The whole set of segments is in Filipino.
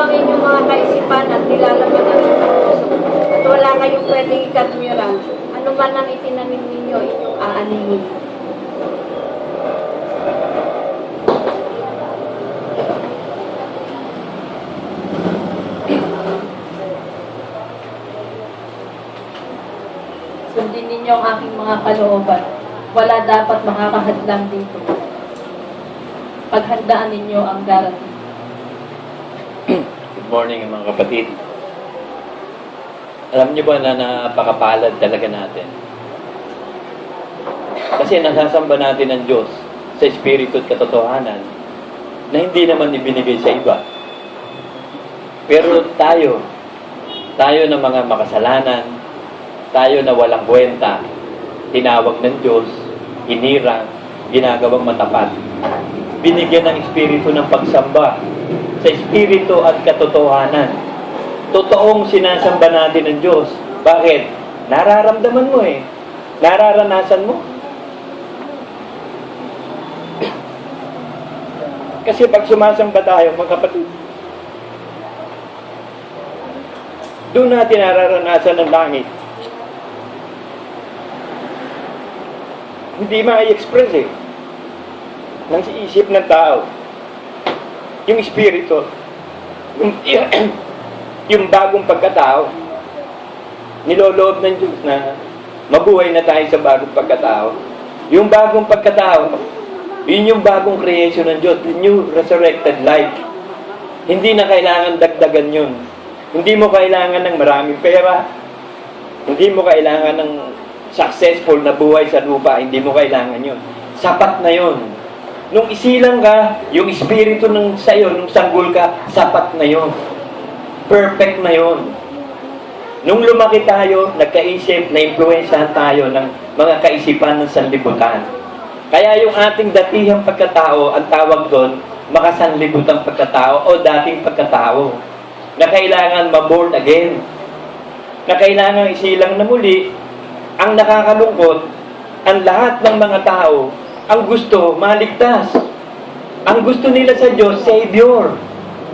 ang inyong mga kaisipan at nilalaman ang inyong puso. At wala kayong pwedeng ikatwiran. Ano man ang itinanim ninyo, inyong aanihin. Sundin ninyo ang aking mga kalooban. Wala dapat makakahadlang dito. Paghandaan ninyo ang darating. Good morning mga kapatid. Alam niyo ba na napakapalad talaga natin? Kasi nasasamba natin ang Diyos sa Espiritu at katotohanan na hindi naman ibinigay sa iba. Pero tayo na mga makasalanan, tayo na walang kwenta, tinawag ng Diyos, hinirang, ginagawang matapat. Binigyan ng Espiritu ng pagsamba sa Espiritu at katotohanan. Totoong sinasamba natin ng Diyos. Bakit? Nararamdaman mo eh. Nararanasan mo. Kasi pag sumasamba tayo, mga kapatid, doon natin nararanasan ng langit. Hindi ma-i-express eh ng isip ng tao. Yung espiritu, yung bagong pagkatao, niloloob ng Diyos na mabuhay na tayo sa bagong pagkatao. Yung bagong pagkatao, yun yung bagong creation ng Diyos, the new resurrected life. Hindi na kailangan dagdagan yun. Hindi mo kailangan ng maraming pera. Hindi mo kailangan ng successful na buhay sa lupa. Hindi mo kailangan yun. Sapat na yun. Nung isilang ka, yung espiritu ng sayo, nung sanggol ka, sapat na yun. Perfect na yun. Nung lumaki tayo, nagkaisip, na-influensyahan tayo ng mga kaisipan ng sanlibutan. Kaya yung ating datihang pagkatao, ang tawag doon, makasanlibutang pagkatao o dating pagkatao. Na kailangan ma-born again. Na kailangan isilang na muli. Ang nakakalungkot, ang lahat ng mga tao, ang gusto, maligtas. Ang gusto nila sa Diyos, Savior,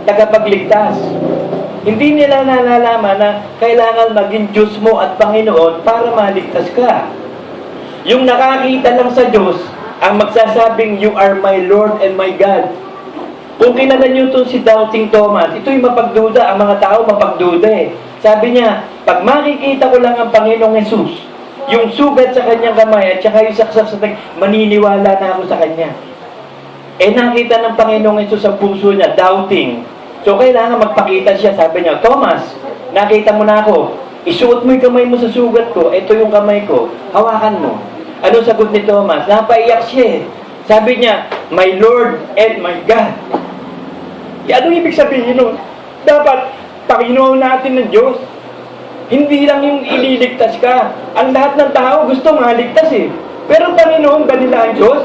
tagapagligtas. Hindi nila nalalaman na kailangan maging Diyos mo at Panginoon para maligtas ka. Yung nakakita lang sa Diyos, ang magsasabing, "You are my Lord and my God." Kung kilala nyo itong si Doubting Thomas, ito'y mapagduda. Ang mga tao mapagduda eh. Sabi niya, pag makikita ko lang ang Panginoong Jesus, yung sugat sa kanyang kamay at saka yung saksak sa maniniwala na ako sa kanya. Eh nakita ng Panginoong Yesus sa puso niya, doubting. So kailangan magpakita siya. Sabi niya, "Thomas, nakita mo na ako. Isuot mo yung kamay mo sa sugat ko. Ito yung kamay ko. Hawakan mo." Ano sagot ni Thomas? Napaiyak siya eh. Sabi niya, "My Lord and my God." Ano ibig sabihin nun? Dapat Panginoon natin ng Diyos. Hindi lang yung ililigtas ka. Ang lahat ng tao gusto maligtas eh. Pero Panginoon ba nila ang Diyos?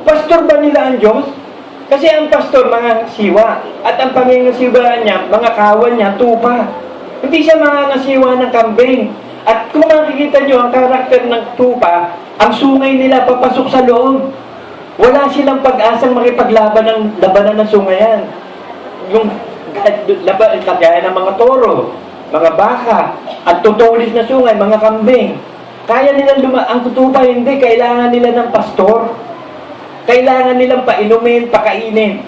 Pastor ba nila ang Diyos? Kasi ang pastor, mga siwa. At ang pangingasiwaan niya, mga kawan niya, tupa. Hindi siya mangangasiwa ng kambing. At kung makikita niyo ang karakter ng tupa, ang sungay nila papasok sa loob. Wala silang pag-asang makipaglaban ng labanan ng sungayan. Yung kagaya ng mga toro, mga baka, at tutulis na sungay, mga kambing. Kaya nilang ang tutupa, hindi. Kailangan nila ng pastor. Kailangan nilang painumin, pakainin.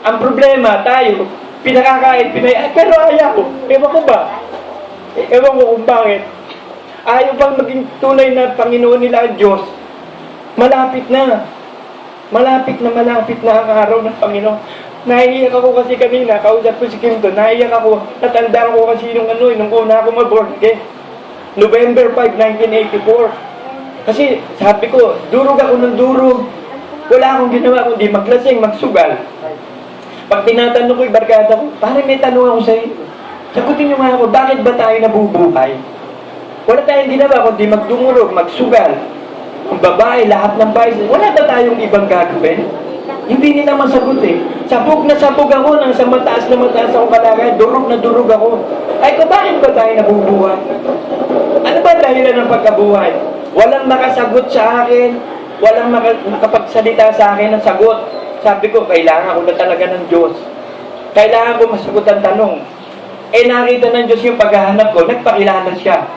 Ang problema, tayo, pinakakain, pero ayaw. Ewan ko ba? Ewan ko kung bakit. Ayaw bang maging tunay na Panginoon nila ang Diyos? Malapit na. Malapit na ang araw ng Panginoon. Naiiyak ako kasi kanina, kausap ko si Kim doon, naiiyak ako, natandaan ko kasi nung una ako ma-born again. November 5, 1984. Kasi sabi ko, durog ako ng durog. Wala akong ginawa kundi maglasing, magsugal. Pag tinatanong ko yung barkada ko, parang may tanong ako sa iyo. Sagutin niyo nga ako, bakit ba tayo nabubuhay? Wala tayong ginawa kundi magdumurog, magsugal. Ang babae, lahat ng bahay, wala na tayong ibang gagawin. Hindi nila masagot eh. Sabog na sabog ako nang sa mataas na mataas akong kalagay, durog na durog ako. Ay, bakit ba tayo nabubuhay? Ano ba dahilan ng pagkabuhay? Walang makasagot sa akin, walang makapagsalita sa akin ng sagot. Sabi ko, kailangan ko na talaga ng Diyos. Kailangan ko masagot ang tanong. Eh nakita ng Diyos yung paghahanap ko, nagpakilala siya.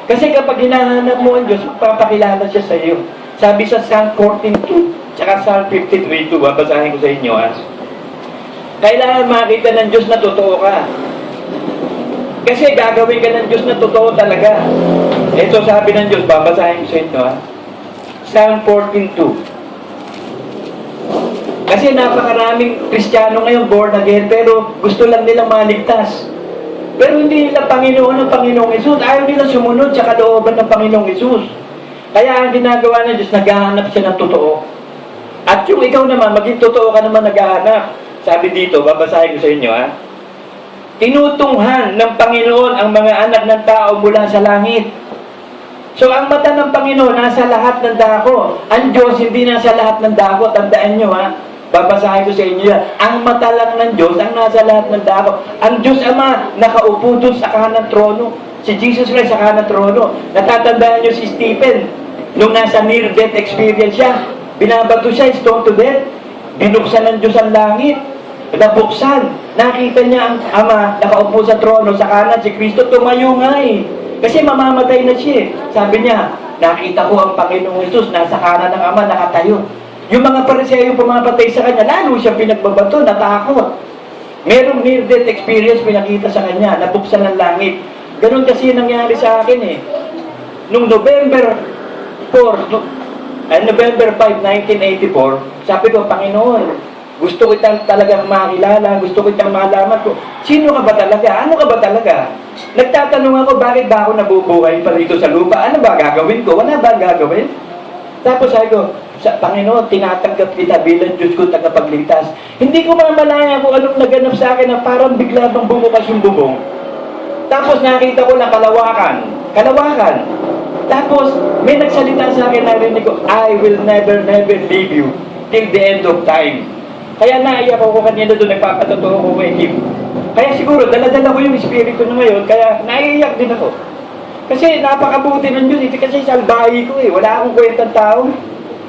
Kasi kapag hinahanap mo ang Diyos, magpapakilala siya sa iyo. Sabi sa Psalm 14:2, tsaka Psalm 53:2, babasahin ko sa inyo. Kailangan makita ng Diyos na totoo ka. Kasi gagawin ka ng Diyos na totoo talaga. Ito sabi ng Diyos, babasahin ko sa inyo. Psalm 14:2. Kasi napakaraming Kristiyano ngayon born again, pero gusto lang nilang maligtas. Pero hindi nila Panginoon ng Panginoong Hesus. Ayaw nila sumunod sa kalooban ng Panginoong Hesus. Kaya ang ginagawa ng Diyos, naghahanap siya ng totoo. At yung ikaw naman, maging totoo ka naman naghahanap. Sabi dito, babasahin ko sa inyo, tinutunghan ng Panginoon ang mga anak ng tao mula sa langit. So, ang mata ng Panginoon nasa lahat ng dako. Ang Diyos hindi nasa lahat ng dako. Tandaan nyo, babasahin ko sa inyo yan. Ang mata lang ng Diyos ang nasa lahat ng dako. Ang Diyos Ama nakaupo doon sa kanang trono. Si Jesus Christ sa kanang trono. Natatandaan nyo si Stephen nung nasa near-death experience siya. Binabato siya, stone to death. Binuksan ng Diyos ang langit. Nabuksan. Nakita niya ang Ama nakaupo sa trono sa kanan. Si Kristo tumayo nga Kasi mamamatay na siya Sabi niya, nakita ko ang Panginoong Hesus nasa kanan ng Ama nakatayo. Yung mga Pariseo pumapatay sa kanya, lalo siya pinagbabato, natakot. Merong near-death experience pinakita sa kanya, nabuksan ng langit. Ganon kasi nangyari sa akin Nung November 5, 1984, sabi ko, Panginoon, gusto ko talagang makilala, gusto ko malaman ko, sino ka ba talaga? Ano ka ba talaga? Nagtatanong ako, bakit ba ako nabubuhay pa dito sa lupa? Ano ba gagawin ko? Wala ba gagawin? Tapos sabi ko, sa Panginoon, tinatanggap kita bilang Diyos ko tagapagligtas. Hindi ko mamalaya kung anong naganap sa akin na parang bigla bang bumukas yung bubong. Tapos nakita ko na kalawakan. Tapos may nagsalita sa akin, narinig ko, I will never leave you till the end of time. Kaya naiyak ako kanina doon, nagpapatotoo ko kay Kim. Kaya siguro, dala-dala ko yung espiritu na ngayon, kaya naiiyak din ako. Kasi napakabuti ng Diyos, kasi salbahi ko wala akong kwentang tao.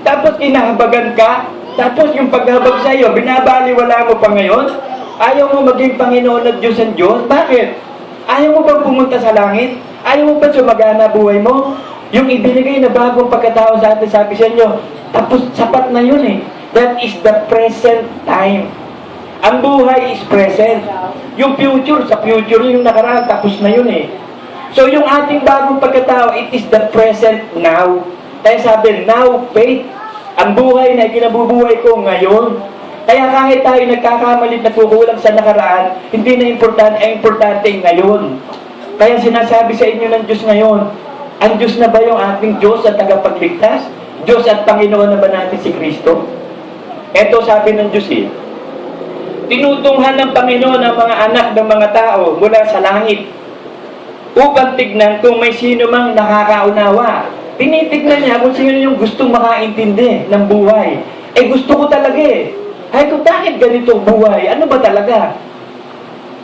Tapos inahabagan ka, tapos yung paghabag sa iyo, binabaliwala mo pa ngayon? Ayaw mo maging Panginoon at Diyos ang Diyos? Bakit? Ayaw mo bang pumunta sa langit? Ayaw mo ba sumagana buhay mo? Yung ibinigay na bagong pagkatao sa atin, sabi sa inyo, tapos sapat na yun That is the present time. Ang buhay is present. Yung future, sa future yung nakaraan, tapos na yun So yung ating bagong pagkatao, it is the present now. Kaya sabi, now faith. Ang buhay na kinabubuhay ko ngayon. Kaya kahit tayo nagkakamalit na kukulang sa nakaraan, hindi na importante ngayon. Kaya sinasabi sa inyo ng Diyos ngayon, ang Diyos na ba yung ating Diyos at tagapagligtas? Diyos at Panginoon na ba natin si Kristo? Eto sabi ng Diyos tinutunghan ng Panginoon ang mga anak ng mga tao mula sa langit upang tignan kung may sino mang nakakaunawa. Tinitignan niya kung sino yung gustong makaintindi ng buhay. Gusto ko talaga Ay kung bakit ganito buhay? Ano ba talaga?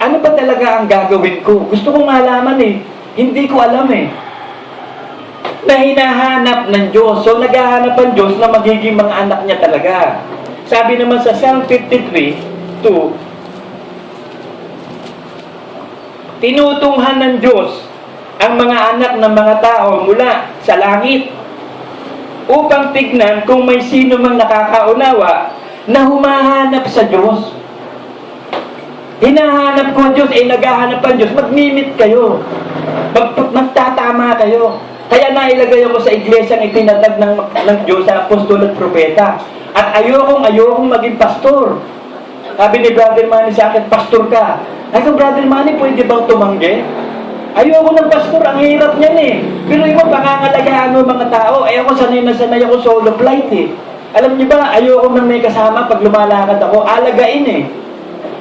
Ano ba talaga ang gagawin ko? Gusto kong malaman Hindi ko alam Na hinahanap ng Diyos. So naghahanap ang Diyos na magiging mga anak niya talaga. Sabi naman sa Psalm 53:2, tinutunghan ng Diyos ang mga anak ng mga tao mula sa langit upang tignan kung may sino mang nakakaunawa na humahanap sa Diyos. Hinahanap ko ang Diyos, naghahanap ang Diyos, magmimit kayo. Magtatama kayo. Kaya nailagay ako sa iglesyang itinatag ng Diyos sa apostol at propeta. At ayokong maging pastor. Sabi ni Brother Manny sa akin, pastor ka. Ay kung Brother Manny, pwede bang tumanggi? Ayoko ng pastor, ang hirap niyan Pero yung pangangalagaan mo mga tao, ako sanay ako solo flight Alam niyo ba, ayoko nang may kasama pag lumalakad ako, alagain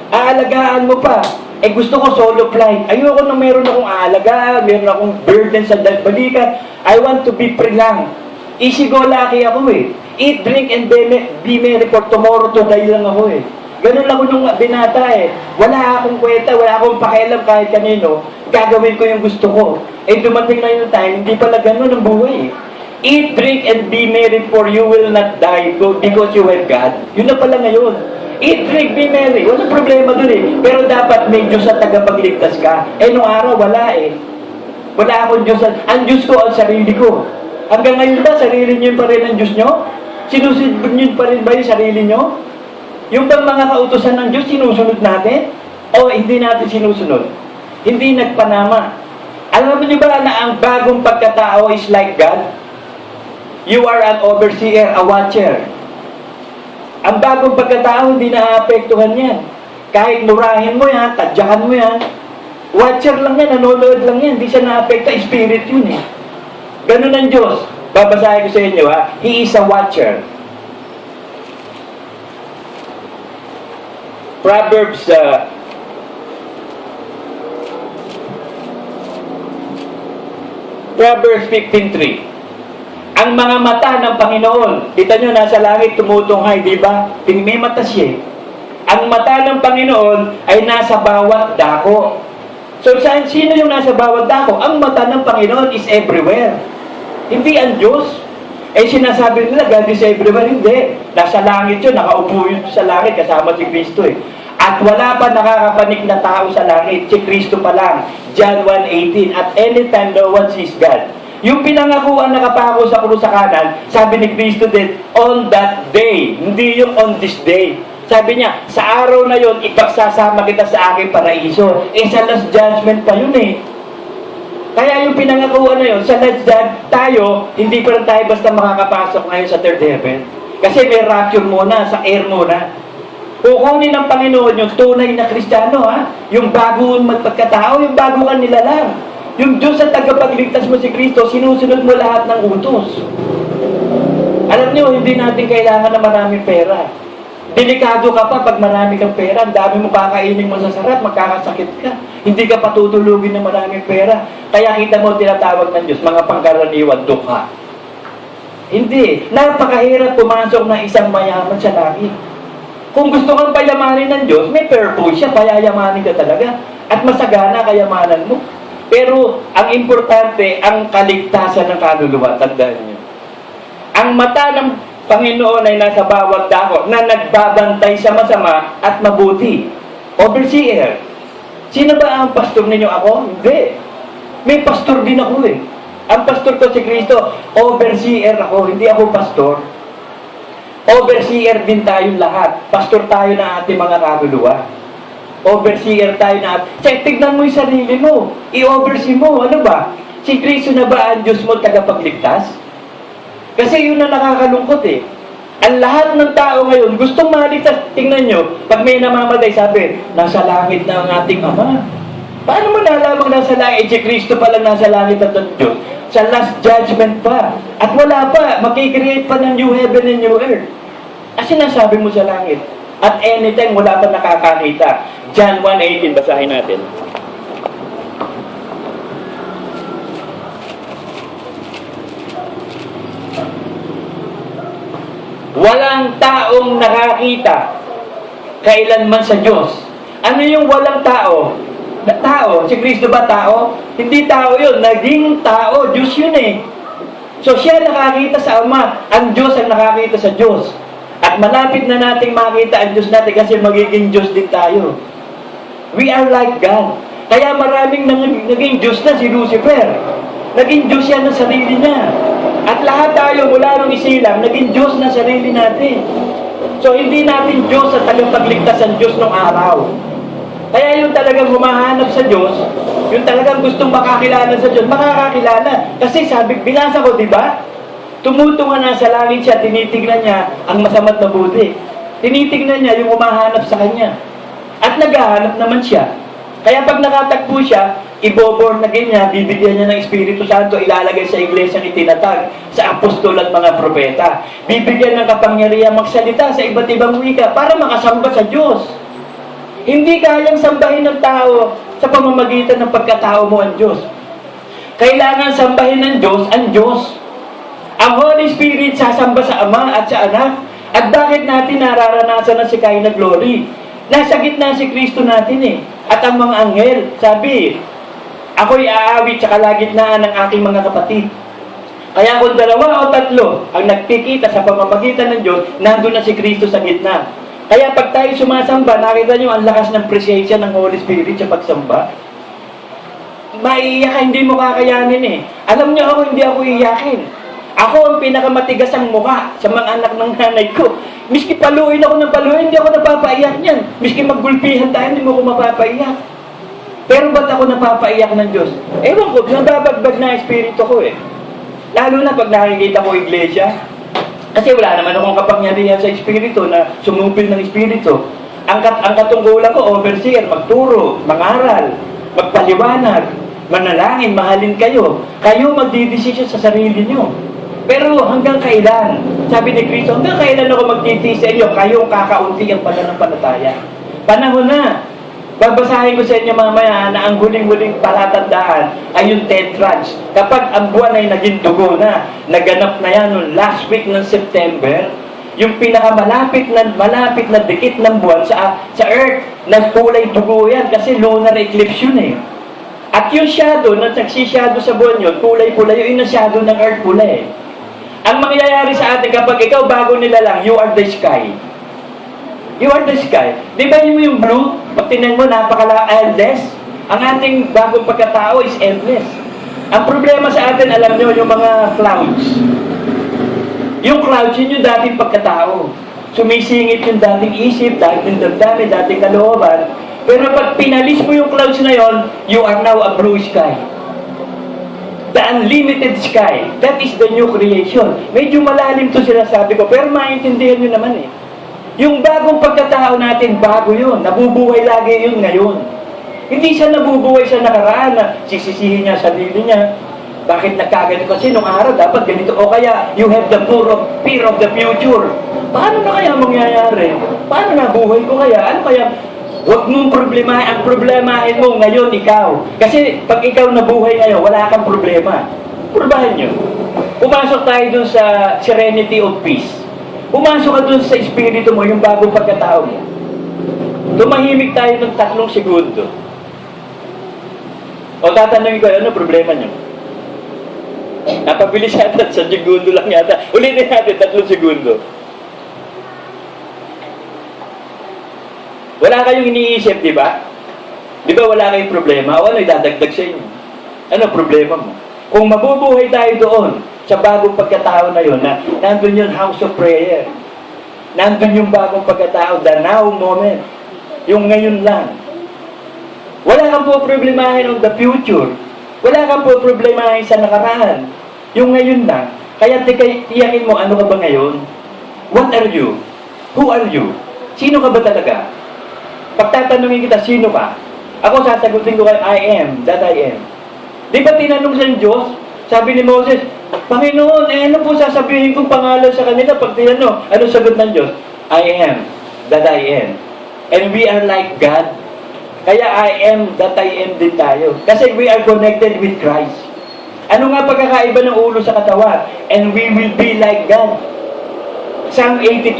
Aalagaan mo pa. Gusto ko solo flight. Ayoko nang meron akong aalagaan, meron akong burden sa balikan. I want to be free lang. Easy go lucky ako Eat, drink, and be merry for tomorrow to die lang ako Ganun ako nung binata Wala akong kwenta, wala akong pakialam kahit kanino. Gagawin ko yung gusto ko. Dumating na yung time, hindi pala ganun ang buhay Eat, drink, and be merry for you will not die because you have God. Yun na pala ngayon. Eat, drink, be merry. Walang problema dun eh. Pero dapat may Diyos sa tagapagligtas ka. Eh, nung araw, wala eh. Wala akong Diyos. Ang Diyos ko, ang sarili ko. Hanggang ngayon ba, sarili niyo pa rin ang Diyos niyo? Sinusunod niyo pa rin ba yung sarili niyo? Yung bang mga kautusan ng Diyos, sinusunod natin? O hindi natin sinusunod? Hindi nagpanama. Alam niyo ba na ang bagong pagkatao is like God? You are an overseer, a watcher. Ang bagong pagkatao, hindi naapektuhan yan. Kahit murahin mo yan, tadyakan mo yan, watcher lang yan, nanonood lang yan, hindi siya naapekto, spirit yun eh. Ganun ang Diyos. Babasahin ko sa inyo ha, He is a watcher. Proverbs 15:3. Ang mga mata ng Panginoon, kita nyo, nasa langit tumutunghay, di ba? May mata siya. Ang mata ng Panginoon ay nasa bawat dako. So, sino yung nasa bawat dako? Ang mata ng Panginoon is everywhere. Hindi ang Diyos. Eh, sinasabi nila, God is everywhere. Hindi. Nasa langit yun, nakaupo yun sa langit, kasama si Kristo eh. At wala pa nakakapanik na tao sa langit, si Kristo pa lang. John 1:18, at anytime no one sees God. Yung pinangakuan na kapako sa krus sa kanan, sabi ni Kristo din, on that day, hindi yung on this day. Sabi niya, sa araw na yon, ipagsasama kita sa aking paraiso. Eh, sa last judgment pa yun eh. Kaya yung pinangakuan na yun, sa last judgment tayo, hindi pa rin tayo basta makakapasok ngayon sa third heaven. Kasi may rapture muna, sa air muna. Kukunin ng Panginoon yung tunay na Kristiyano, ha? Yung bagong magpagkatao, yung bago ka nilalang. Yung Diyos sa tagapagligtas mo si Kristo, sinusunod mo lahat ng utos. Alam niyo, hindi natin kailangan ng maraming pera. Delikado ka pa pag marami kang pera. Ang dami mo kakainin mo sa sarap, magkakasakit ka. Hindi ka patutulugin ng maraming pera. Kaya kita mo tinatawag ng Diyos, mga pangkaraniwan, dukha. Hindi. Napakahirap pumasok ng isang mayaman sa langit. Kung gusto kang payamanin ng Diyos, may purpose siya, payayamanin ka talaga. At masagana kayamanan mo. Pero, ang importante, ang kaligtasan ng kaluluwa. Tandaan niyo. Ang mata ng Panginoon ay nasa bawat dako na nagbabantay sa masama at mabuti. Overseer. Sino ba ang pastor ninyo? Ako? Hindi. May pastor din ako eh. Ang pastor ko si Kristo, overseer ako, hindi ako pastor. Overseer din tayong lahat. Pastor tayo na ating mga kaluluwa. Overseer tayo na tignan mo yung sarili mo. I-oversee mo. Ano ba? Si Kristo na ba ang Diyos mo tagapagligtas? Kasi yun ang nakakalungkot eh. Ang lahat ng tao ngayon, gustong maligtas. Tingnan nyo, pag may namamatay, sabi, nasa langit na ang ating Ama. Paano mo nalamang nasa langit? Si Kristo pa lang nasa langit at ang Diyos. Sa last judgment pa. At wala pa, makikreate pa ng new heaven and new earth. Kasi nasabi mo sa langit. At anytime, wala pa nakakakita. John 1:18, basahin natin. Walang taong nakakita kailanman sa Diyos. Ano yung walang tao? Tao? Si Kristo ba tao? Hindi tao yun. Naging tao. Diyos yun eh. So siya nakakita sa Ama. Ang Diyos ang nakakita sa Diyos. At malapit na nating makita ang Diyos natin kasi magiging Diyos din tayo. We are like God. Kaya maraming naging Diyos na si Lucifer. Naging Diyos yan ng sarili niya. At lahat tayo mula nung isilang, naging Diyos na sarili natin. So hindi natin Diyos at tagapagligtas ang Diyos nung araw. Kaya yung talagang humahanap sa Diyos, yung talagang gustong makakilala sa Diyos, makakakilala. Kasi sabi, binasa ko, di ba? Tumutunga na sa langit siya, tinitignan niya ang masama't mabuti. Tinitignan niya yung humahanap sa kanya. At naghahanap naman siya. Kaya pag nakatagpo siya, iboborn again niya, bibigyan niya ng Espiritu Santo, ilalagay sa iglesia ni tinatag, sa apostol at mga propeta. Bibigyan ng kapangyarihan magsalita sa iba't ibang wika para makasamba sa Diyos. Hindi kayang sambahin ng tao sa pamamagitan ng pagkatao mo ang Diyos. Kailangan sambahin ng Diyos ang Diyos. Ang Holy Spirit sasamba sa Ama at sa Anak. At bakit natin nararanasan ng Shekinah glory? Nasa gitna si Kristo natin eh. At ang mga anghel, sabi, ako'y aawit sa kalagitnaan ng aking mga kapatid. Kaya kung 2 o 3 ang nagpikita sa pamamagitan ng Diyos, nandun na si Kristo sa gitna. Kaya pag tayo sumasamba, nakita nyo ang lakas ng presensya ng Holy Spirit sa pagsamba. Maiiyak ka, hindi mo kakayanin eh. Alam nyo ako, hindi ako iiyakin. Ako ang pinakamatigas ang mukha sa mga anak ng nanay ko. Miski paluin ako ng paluin, hindi ako napapaiyak niyan. Miski maggulpihan tayo, hindi mo ko mapapaiyak. Pero ba't ako napapaiyak ng Diyos? Ewan ko, nababagbag na espiritu ko eh. Lalo na pag nakikita ko iglesia. Kasi wala naman akong kapangyarihan sa espiritu na sumupil ng espiritu. Ang katungkulan ko, overseer, magturo, mangaral, magpaliwanag, manalangin, mahalin kayo. Kayo magdidesisyon sa sarili nyo. Pero hanggang kailan? Sabi ni Kristo, hanggang kailan ako magtitiis sa inyo? Kayong kakaunti ang pananampalataya. Panahon na. Babasahin ko sa inyo mamaya na ang huling-huling palatandaan ay yung tetrage. Kapag ang buwan ay naging dugo na, naganap na yan noong last week ng September, yung pinakamalapit na dikit ng buwan sa Earth, na kulay dugo yan kasi lunar eclipse yun eh. At yung shadow, na nagsishadow sa buwan yun, kulay pula, yung shadow ng Earth pula eh. Ang mangyayari sa atin kapag ikaw bago nila lang, you are the sky. You are the sky. Di ba yung blue? Pag tinan mo, endless. Ang ating bagong pagkatao is endless. Ang problema sa atin, alam nyo, yung mga clouds. Yung clouds, yun yung dating pagkatao. Sumisingit yung dating isip, dating damdamin, dating kalooban. Pero pag pinalis mo yung clouds na yon, you are now a blue sky. The unlimited sky. That is the new creation. Medyo malalim to sinasabi ko, pero maintindihan nyo naman eh. Yung bagong pagkatao natin, bago yun. Nabubuhay lagi yun ngayon. Hindi siya nabubuhay sa nakaraan na sisisihin niya sarili niya. Bakit nagkaganito? Kasi nung araw dapat ganito. O kaya, you have the fear of the future. Paano na kaya mangyayari? Paano nabuhay ko kaya? Ano kaya? Huwag mong problemahin. Ang problemahin mo ngayon, ikaw. Kasi pag ikaw nabuhay ngayon, wala kang problema. Problemahin nyo. Pumasok tayo dun sa serenity of peace. Pumasok ka dun sa espiritu mo, yung bagong pagkatao mo. Tumahimik tayo ng 3 segundo. O tatanungin ko, ano problema nyo? Napabilis yata, sa segundo lang yata. Ulitin natin, 3 segundo. Wala kayong iniisip, di ba? Di ba wala kayong problema? O ano idadagdag sa inyo? Ano problema mo? Kung mabubuhay tayo doon, sa bagong pagkatao na yun, na nandun yung house of prayer. Nandun yung bagong pagkatao, the now moment. Yung ngayon lang. Wala kang po problemahin on the future. Wala kang po problemahin sa nakaraan. Yung ngayon lang. Kaya tiyakin mo, ano ka ba ngayon? What are you? Who are you? Sino ka ba talaga? Pagtatanungin kita, sino ka? Ako sasagutin ko kay I am, that I am. Di ba tinanong sa Diyos? Sabi ni Moses, Panginoon, ano po sasabihin kong pangalan sa kanila? Pag tinanong, ano sagot ng Diyos? I am, that I am. And we are like God. Kaya I am, that I am din tayo. Kasi we are connected with Christ. Ano nga pagkakaiba ng ulo sa katawan? And we will be like God. Psalm 82.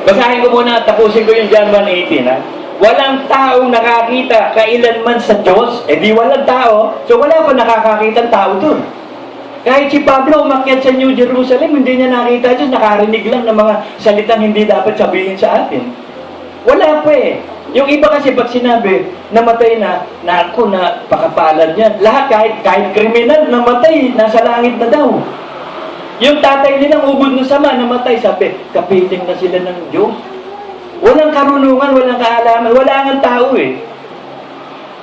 Basahin ko muna, tapusin ko yung John 1:18, ha? Walang taong nakakita kailanman sa Diyos, di walang tao, so wala pa nakakakita ng tao dun. Kahit si Pablo umakyat sa New Jerusalem, hindi niya nakita Diyos, nakarinig lang ng mga salitang hindi dapat sabihin sa atin. Wala pa eh. Yung iba kasi pag sinabi, namatay na ako na pakapalan yan. Lahat, kahit kriminal, namatay, nasa langit na daw. Yung tatay nilang ubod ng sama, namatay, sabi, kapiling na sila ng Diyos. Walang karunungan, walang kaalaman, wala nga tao eh.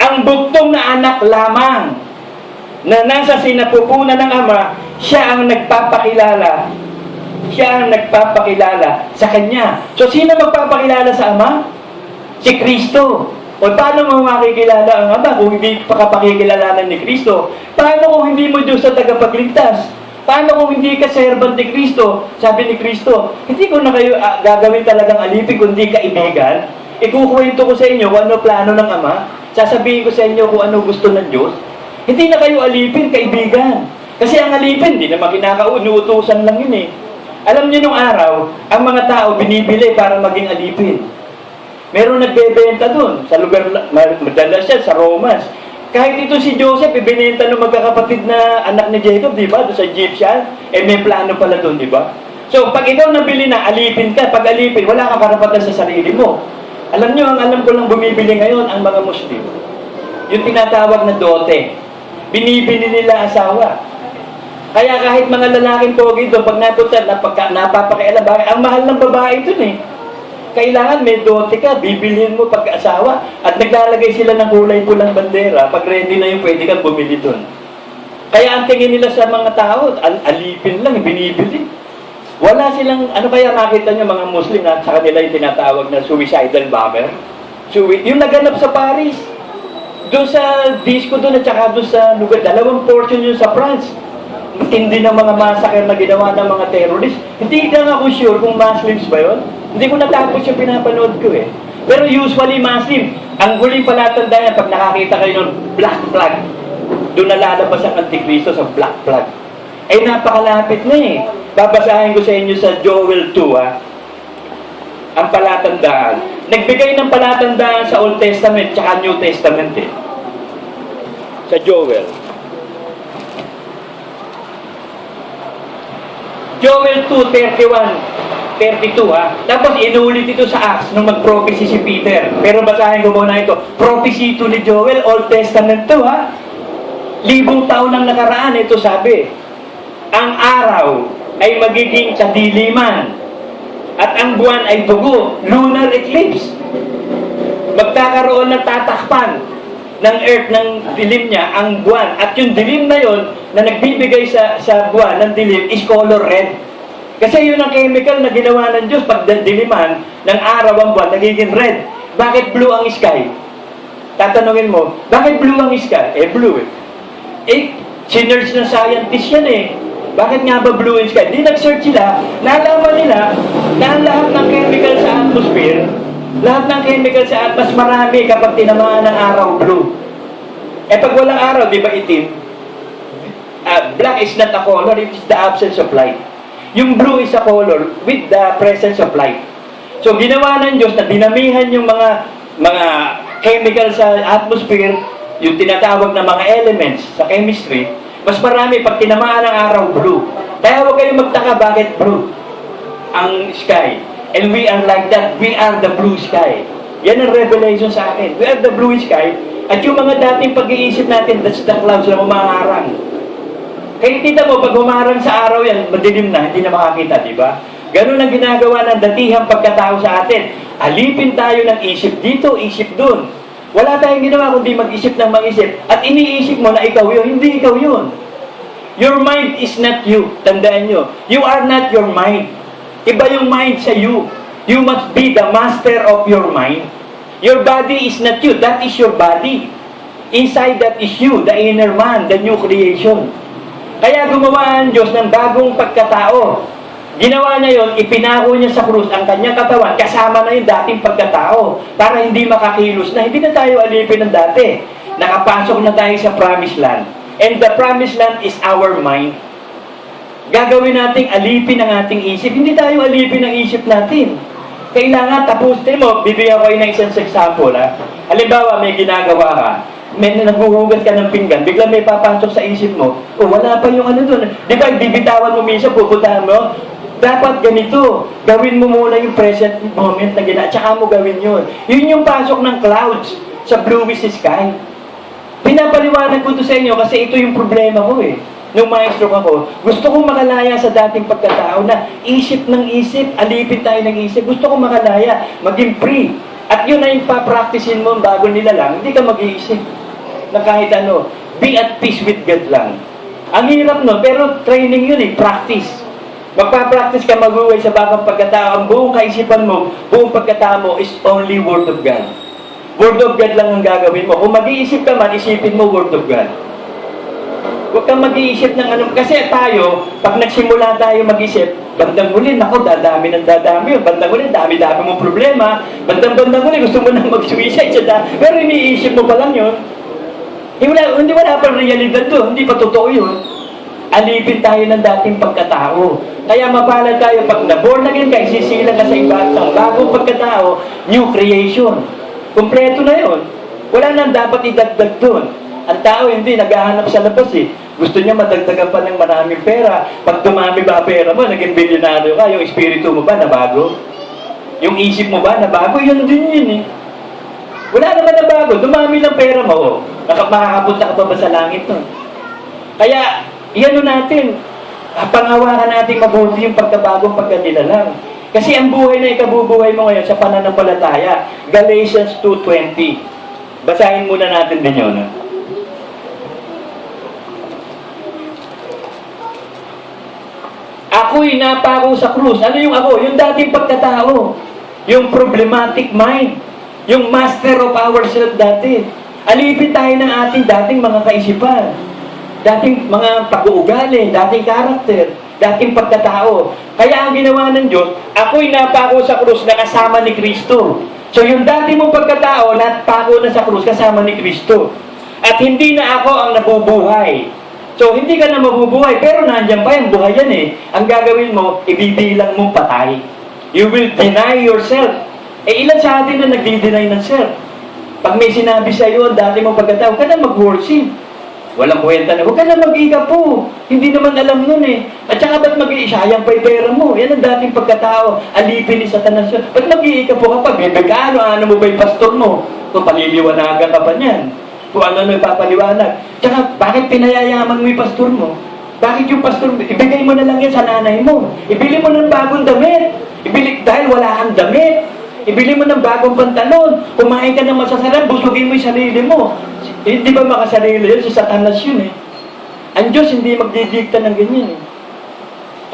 Ang buktong na anak lamang, na nasa sinapupunan ng Ama, siya ang nagpapakilala. Siya ang nagpapakilala sa Kanya. So, sino magpapakilala sa Ama? Si Kristo. O paano mo makikilala ang Ama kung hindi pakapakikilalanan ni Kristo? Paano kung hindi mo Diyos sa tagapagligtas? Paano kung hindi ka servant ni Kristo? Sabi ni Kristo, hindi ko na kayo gagawin talagang alipin kundi kaibigan. Ikukwento ko sa inyo kung ano plano ng Ama. Sasabihin ko sa inyo kung ano gusto ng Diyos. Hindi na kayo alipin, kaibigan. Kasi ang alipin, di naman kinakaunuutusan lang yun eh. Alam niyo nung araw, ang mga tao binibili para maging alipin. Meron nagbebenta dun, sa lugar, madalas yan, sa Romas. Kahit ito si Joseph, ibinenta ng magkakapatid na anak ni Jacob, di ba? Doon sa Egyptian, may plano pala doon, di ba? So, pag ikaw nabili na, alipin ka. Pag alipin, wala kang karapatan sa sarili mo. Alam nyo, ang alam ko lang bumibili ngayon, ang mga Muslim. Yung tinatawag na dote. Binibili nila asawa. Kaya kahit mga lalaking pogi doon, pag napunta, napapakialam, bakit? Ang mahal ng babae doon eh. Kailangan may dote ka, bibilhin mo pag-asawa. At naglalagay sila ng kulay pulang bandera. Pag ready na yung pwede kang bumili doon. Kaya ang tingin nila sa mga tao, alipin lang, binibili. Wala silang, ano kaya nakita nyo mga Muslim na sa kanila yung tinatawag na suicidal bomber? Yung naganap sa Paris. Doon sa disco doon at saka doon sa lugar, 2 portion yun sa France. Matindi ng mga massacre na ginawa ng mga terrorist. Hindi lang ako sure kung Muslims ba yun. Hindi ko natapos yung pinapanood ko eh. Pero usually Muslim, ang huling palatandaan pag nakakita kayo ng black flag, doon nalalabas ang Antikristo sa black flag. Ay napakalapit na eh. Babasahin ko sa inyo sa Joel 2 ang palatandaan. Nagbigay ng palatandaan sa Old Testament tsaka New Testament eh. Sa Joel. Joel 2:31, 32 Tapos inulit ito sa Acts nung mag-prophecy si Peter. Pero basahin ko muna ito. Prophecy to ni Joel, Old Testament to Libong taon nang nakaraan, ito sabi. Ang araw ay magiging kadiliman at ang buwan ay dugo, lunar eclipse. Magkakaroon ng tatakpan ng earth, ng dilim niya, ang buwan. At yung dilim na yon na nagbibigay sa buwan ng dilim is color red. Kasi yun ang chemical na ginawa ng Diyos. Pag diliman ng araw ang buwan, nagiging red. Bakit blue ang sky? Tatanungin mo, bakit blue ang sky? Blue sinners na scientist yan Bakit nga ba blue and sky? Di nag-search sila, nalaman nila na ang lahat ng chemical sa atmosphere, lahat ng chemical sa atmosphere, mas marami kapag tinamaan ng araw, blue. Pag walang araw, di ba itim? Black is not a color, it is the absence of light. Yung blue is a color with the presence of light. So, ginawa ng Diyos na dinamihan yung mga chemical sa atmosphere, yung tinatawag na mga elements sa chemistry, mas marami pag tinamaan ng araw, blue. Kaya huwag kayong magtaka bakit blue ang sky. And we are like that. We are the blue sky. Yan ang revelation sa akin. We are the blue sky. At yung mga dating pag-iisip natin, that's the clouds na umaharang. Kaya kita mo, pag umaharang sa araw yan, madilim na, hindi na makakita, di ba? Ganun ang ginagawa ng datihang pagkatao sa atin. Alipin tayo ng isip dito, isip dun. Wala tayong ginawa kundi mag-isip ng mag-isip. At iniisip mo na ikaw yun, hindi ikaw yun. Your mind is not you. Tandaan nyo. You are not your mind. Iba yung mind sa you. You must be the master of your mind. Your body is not you. That is your body. Inside that is you, the inner man, the new creation. Kaya gumawa ang Diyos ng bagong pagkatao. Ginawa niya yon, ipinako niya sa krus ang kanyang katawan, kasama na yung dating pagkatao, para hindi makakilos na, hindi na tayo alipin ng dati. Nakapasok na tayo sa promised land. And the promised land is our mind. Gagawin nating alipin ang ating isip, hindi tayo alipin ang isip natin. Kailangan tapusin mo, bibigyan ko kayo ng isang example. Halimbawa, may ginagawa ka, may naghuhugas ka ng pinggan, bigla may papasok sa isip mo, wala pa yung ano doon. Di ba, bibitawan mo minsan, pupuntahan mo, dapat ganito, gawin mo muna yung present moment na gina, tsaka mo gawin yun. Yun yung pasok ng clouds sa bluish sky. Pinapaliwanag ko to sa inyo kasi ito yung problema ko Nung maestro ako, gusto kong makalaya sa dating pagkatao na isip ng isip, alipin tayo ng isip. Gusto kong makalaya, maging free. At yun na yung papracticein mo bago nila lang, hindi ka mag-iisip na kahit ano. Be at peace with God lang. Ang hirap pero training yun practice. Magpa-practice ka mag-uwi sa bagong pagkatao. Ang buong kaisipan mo, buong pagkatao mo is only Word of God. Word of God lang ang gagawin mo. Kung mag-iisip ka man, isipin mo Word of God. Huwag kang mag-iisip ng ano. Kasi tayo, pag nagsimula tayo mag-isip, bandang huli, naku, dadami ng dadami. Bandang huli, dami-dami mong problema. Bandang huli, gusto mo nang mag-suicide. Pero iniisip mo pa lang yun. Hindi wala pa realidad doon. Hindi pa totoo yun. Alipin tayo ng dating pagkatao. Kaya mapalad tayo pag na-born again ka, isisilang ka sa isang bagong pagkatao, new creation. Kompleto na yon. Wala nang dapat idagdag doon. Ang tao hindi, naghahanap sa labas Gusto niya madagdagan pa ng maraming pera. Pag dumami ba pera mo, naging bilyonaryo ka, yung espiritu mo ba nabago? Yung isip mo ba nabago? Yun din yun eh. Wala naman nabago. Dumami lang pera mo. Makakapunta ka pa ba sa langit nun? Kaya, iyan natin. Panghawakan natin mabuti yung pagkabagong pagkanilalang. Kasi ang buhay na ikabubuhay mo ngayon sa pananampalataya, Galatians 2:20. Basahin muna natin din yun. Ako'y napako sa krus. Ano yung ako? Yung dating pagkatao. Yung problematic mind. Yung master of ourselves dati. Alipin tayo ng ating dating mga kaisipan. Dating mga pag-uugali, dating karakter, dating pagkatao. Kaya ang ginawa ng Diyos, ako'y napako sa krus na kasama ni Kristo. So yung dati mong pagkatao, napako na sa krus kasama ni Kristo. At hindi na ako ang nabubuhay. So hindi ka na mabubuhay, pero nandiyan pa yung buhay yan eh. Ang gagawin mo, ibibilang mong patay. You will deny yourself. Ilan sa atin na nagdi-deny ng self? Pag may sinabi sa iyo, dati mong pagkatao, ka na mag-worship. Walang kwenta na, huwag ka na mag-iga po. Hindi naman alam nun eh. At saka ba't mag-iisayang pa yung pera mo? Yan ang dating pagkatao. Alipin ni Satanas yun. Ba't mag-iiga po ka pa? Bibigano, ano mo ba yung pastor mo? Kung paliliwanagan ka pa niyan. Kung ano ipapaliwanag. Tsaka, bakit pinayayaman mo yung pastor mo? Bakit yung pastor, ibigay mo na lang yan sa nanay mo. Ibili mo ng bagong damit. Dahil wala kang damit. Ibili mo ng bagong pantalon. Kumain ka ng masasarap, busugin mo yung sarili mo. Hindi ba makasarili yun? Si Satanas yun eh. Ang Diyos hindi magdidikta ng ganyan eh.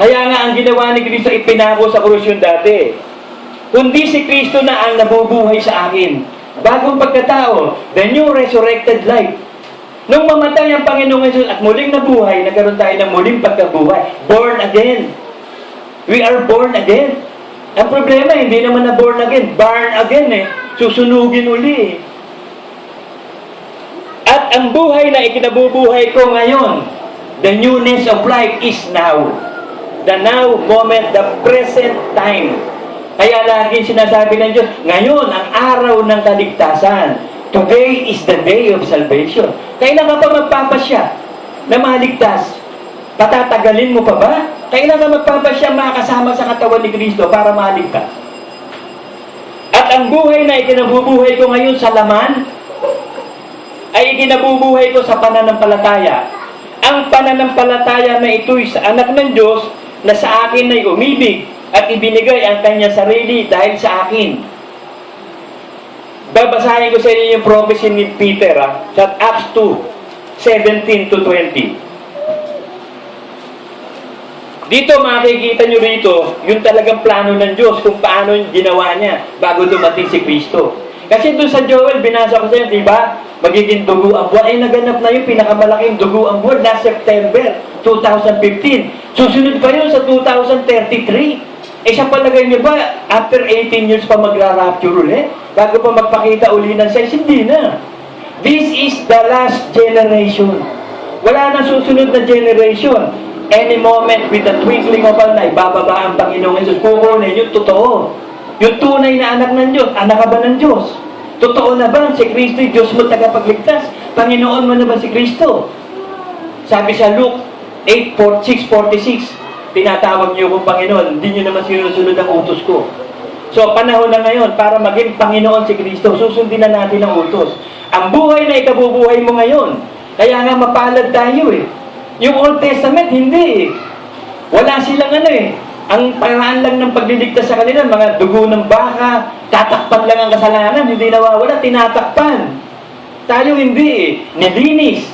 Kaya nga ang ginawa ni Kristo, ipinako sa krus yun dati. Kundi si Kristo na ang nabubuhay sa akin. Bagong pagkatao, the new resurrected life. Nung mamatay ang Panginoong Jesus at muling nabuhay, nagkaroon tayo ng muling pagkabuhay. Born again. We are born again. Ang problema, hindi naman na born again. Born again eh. Susunugin uli eh. At ang buhay na ikinabubuhay ko ngayon, the newness of life is now. The now moment, the present time. Kaya lagi sinasabi ng Diyos, ngayon ang araw ng kaligtasan. Today is the day of salvation. Kailan ka pa magpapasya na maligtas? Patatagalin mo pa ba? Kailan ka magpapasya makasama sa katawan ni Kristo para maligtas? At ang buhay na ikinabubuhay ko ngayon sa laman, ay ikinabubuhay ko sa pananampalataya. Ang pananampalataya na ito'y sa anak ng Diyos na sa akin ay umibig at ibinigay ang kanyang sarili dahil sa akin. Babasahin ko sa inyo yung prophecy ni Peter sa Acts 2:17-20. Dito makikita nyo rito yung talagang plano ng Diyos kung paano ginawa niya bago dumating si Kristo. Kasi doon sa Joel, binasa ko sa inyo, di ba? Magiging dugo ang buwan. Ay, naganap na yung pinakamalaking dugo ang buwan na September 2015. Susunod pa yun sa 2033. Eh, sa palagay niyo ba, after 18 years pa magra-rapture ulit? Bago pa magpakita uli ng size, hindi na. This is the last generation. Wala na susunod na generation. Any moment with the twinkling of an eye, bababa ang Panginoong Jesus. Kukunin yung totoo. Yung tunay na anak ng Diyos, anak ka ba ng Diyos? Totoo na ba si Kristo, Diyos mo tagapagligtas? Panginoon mo na ba si Kristo? Sabi sa Luke 8:6-46, tinatawag niyo kong Panginoon, hindi niyo naman sinusunod ang utos ko. So, panahon na ngayon para maging Panginoon si Kristo, susundin na natin ang utos. Ang buhay na ikabubuhay mo ngayon, kaya nga mapalad tayo eh. Yung Old Testament, hindi eh. Wala silang ang paraan lang ng pagliligtas sa kanila, mga dugo ng baka, tatakpan lang ang kasalanan, hindi nawawala, tinatakpan. Tayo hindi eh. Nilinis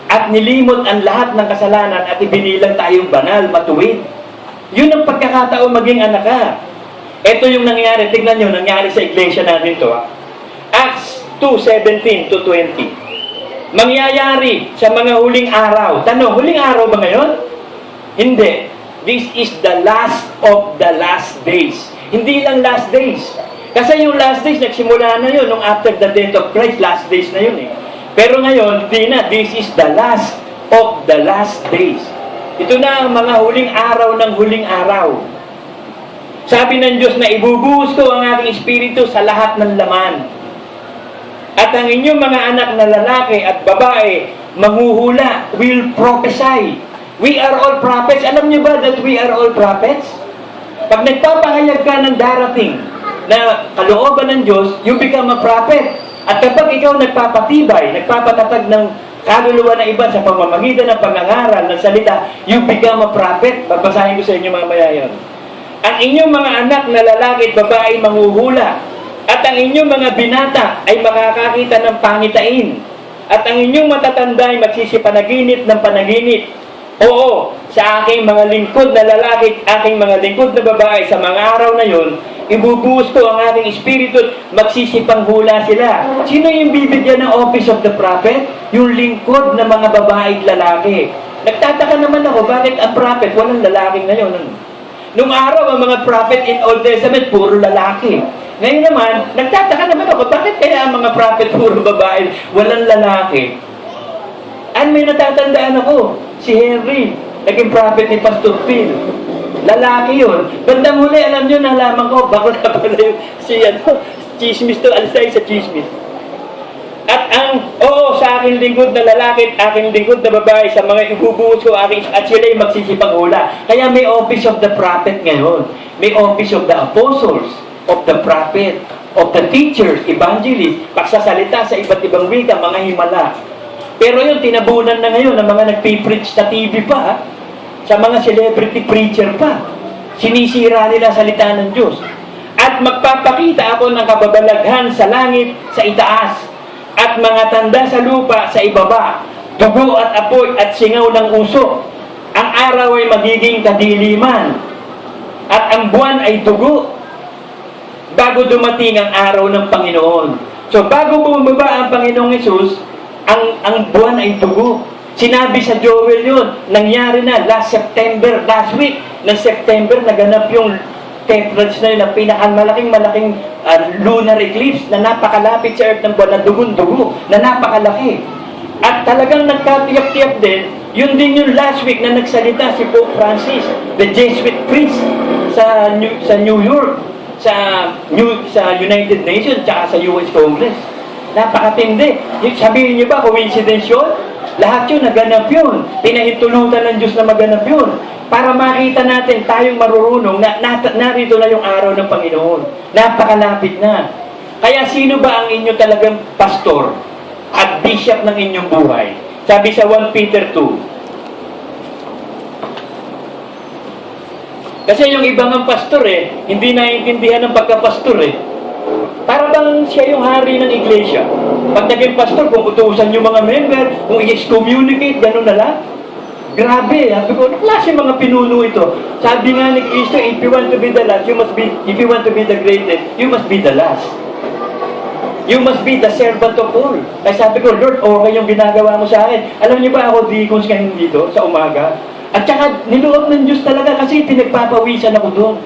at nilimot ang lahat ng kasalanan at ibinilang tayong banal, matuwid. Yun ang pagkakataon maging anak ka. Ito yung nangyari, tignan nyo, nangyari sa iglesia natin to. Acts 2:17-20. Mangyayari sa mga huling araw. Tanong, huling araw ba ngayon? Hindi. This is the last of the last days. Hindi lang last days. Kasi yung last days, nagsimula na yun. Nung after the death of Christ, last days na yun eh. Pero ngayon, hindi na. This is the last of the last days. Ito na ang mga huling araw ng huling araw. Sabi ng Diyos na ibubuhos ko ang aking espiritu sa lahat ng laman. At ang inyong mga anak na lalaki at babae manghuhula, will prophesy. We are all prophets. Alam niyo ba that we are all prophets? Pag nagpapahayag ka ng darating na kalooban ng Diyos, you become a prophet. At kapag ikaw nagpapatibay, nagpapatatag ng kaluluwa ng iba sa pamamagitan ng pangangaral ng salita, you become a prophet. Babasahin ko sa inyo mamaya yun. Ang inyong mga anak na lalaki at babae manghuhula, at ang inyong mga binata ay makakakita ng pangitain, at ang inyong matatanda ay magsisipanaginip ng panaginip. Oo, sa aking mga lingkod na lalaki at aking mga lingkod na babae sa mga araw na yon, ibubuhos ko ang aking espiritu at magsisipanghula sila. Sino yung bibigyan ng office of the prophet? Yung lingkod na mga babae at lalaki. Nagtataka naman ako, bakit ang prophet walang lalaki ngayon? Nung araw, ang mga prophet in Old Testament, puro lalaki. Ngayon naman, nagtataka naman ako, bakit kaya ang mga prophet puro babae, walang lalaki? At may natatandaan ako, si Henry, naging prophet ni Pastor Phil. Lalaki yun. Bandang huli, alam nyo, nalaman ko, bakit na pala yung chismis to, alisay sa chismis. At sa aking lingkod na lalaki at aking lingkod na babae, sa mga ibubuhos ko aking, at sila'y magsisipanghula. Kaya may office of the prophet ngayon. May office of the apostles, of the prophet, of the teachers, evangelists, pagsasalita sa iba't ibang wika, mga himala. Pero yun, tinabunan na ngayon ng mga nagpipreach sa TV pa, ha? Sa mga celebrity preacher pa. Sinisira nila salita ng Diyos. At magpapakita ako ng kababalaghan sa langit, sa itaas, at mga tanda sa lupa, sa ibaba, dugo at apoy at singaw ng usok. Ang araw ay magiging kadiliman, at ang buwan ay dugo, bago dumating ang araw ng Panginoon. So, bago bumaba ang Panginoong Hesus, ang buwan ay dugo. Sinabi sa Joel yun, nangyari na last week ng September, naganap yung temperance na yun, na pinakamalaking lunar eclipse na napakalapit sa earth ng buwan, na dugun-dugo, na napakalaki. At talagang nagkatiyak-tiyak din, yun din yung last week na nagsalita si Pope Francis, the Jesuit priest sa New York, sa United Nations, tsaka sa US Congress. Napakatindi. Sabihin niyo ba, coincidence yun? Lahat yun, naganap yun. Pinahintulutan ng Diyos na maganap yun. Para makita natin, tayong marurunong, na narito na yung araw ng Panginoon. Napakalapit na. Kaya sino ba ang inyo talagang pastor at bishop ng inyong buhay? Sabi sa 1 Peter 2. Kasi yung ibang ang pastor hindi naiintindihan ng pagkapastor Para bang siya yung hari ng iglesia. Pag naging pastor, kung utusan yung mga member, kung i-excommunicate, gano'n na lang. Grabe, sabi ko, ano klase mga pinuno ito? Sabi nga ni Cristo, if you want to be the last, if you want to be the greatest, you must be the last. You must be the servant of all. Kaya sabi ko, Lord, okay yung ginagawa mo sa akin. Alam niyo ba ako, deacons ngayon dito, sa umaga? At saka, niloob ng Diyos talaga kasi pinagpapawisan ako doon.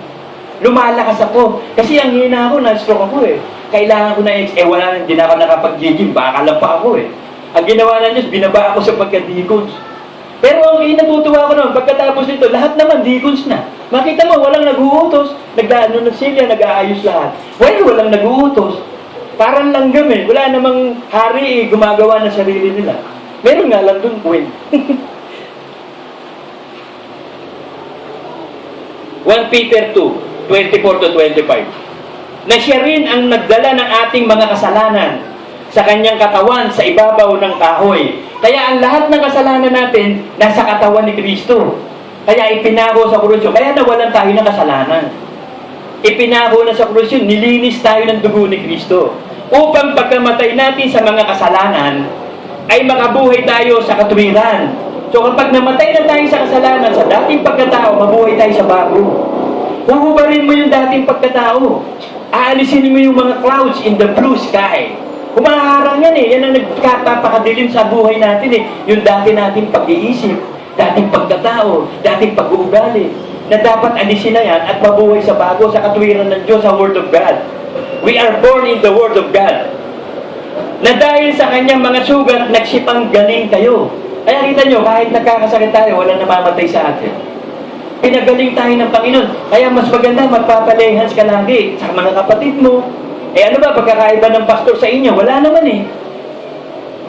Lumalakas ako. Kasi ang hina ako, na-stroke ako Kailangan ko na wala, hindi na ako nakapag-gigim, baka lang pa ako Ang ginawa ng Diyos, binaba ako sa pagka-deacons. Pero ang natutuwa ko naman, pagkatapos nito, lahat naman deacons na. Makita mo, walang nag-uutos. Nagdaano na sila, nag-aayos lahat. Walang nag-uutos. Parang langgam Wala namang hari gumagawa ng sarili nila. Meron nga lang dun, 1 Peter 2, 24-25. Na siya rin ang nagdala ng ating mga kasalanan sa kanyang katawan sa ibabaw ng kahoy. Kaya ang lahat ng kasalanan natin nasa katawan ni Kristo. Kaya ipinako sa krus yun. Kaya nawalan tayo ng kasalanan. Ipinako na sa krus yun. Nilinis tayo ng dugo ni Kristo. Upang pagkamatay natin sa mga kasalanan, ay makabuhay tayo sa katuwiran. So kapag namatay na tayo sa kasalanan, sa dating pagkatao, mabuhay tayo sa bago. Huhubarin mo yung dating pagkatao. Aalisin mo yung mga clouds in the blue sky. Humaharang yan Yan ang nagkapakadilim sa buhay natin Yung dati nating pag-iisip, dating pagkatao, dating pag-uugali. Na dapat alisin na yan at mabuhay sa bago, sa katuwiran ng Diyos, sa Word of God. We are born in the Word of God. Na dahil sa kanyang mga sugat, nagsipang galing kayo. Kaya kita nyo, kahit nagkakasakit tayo, walang namamatay sa atin. Pinagaling tayo ng Panginoon. Kaya mas maganda, magpapalehans ka lagi sa mga kapatid mo. Ano ba, pagkakaiba ng pastor sa inyo? Wala naman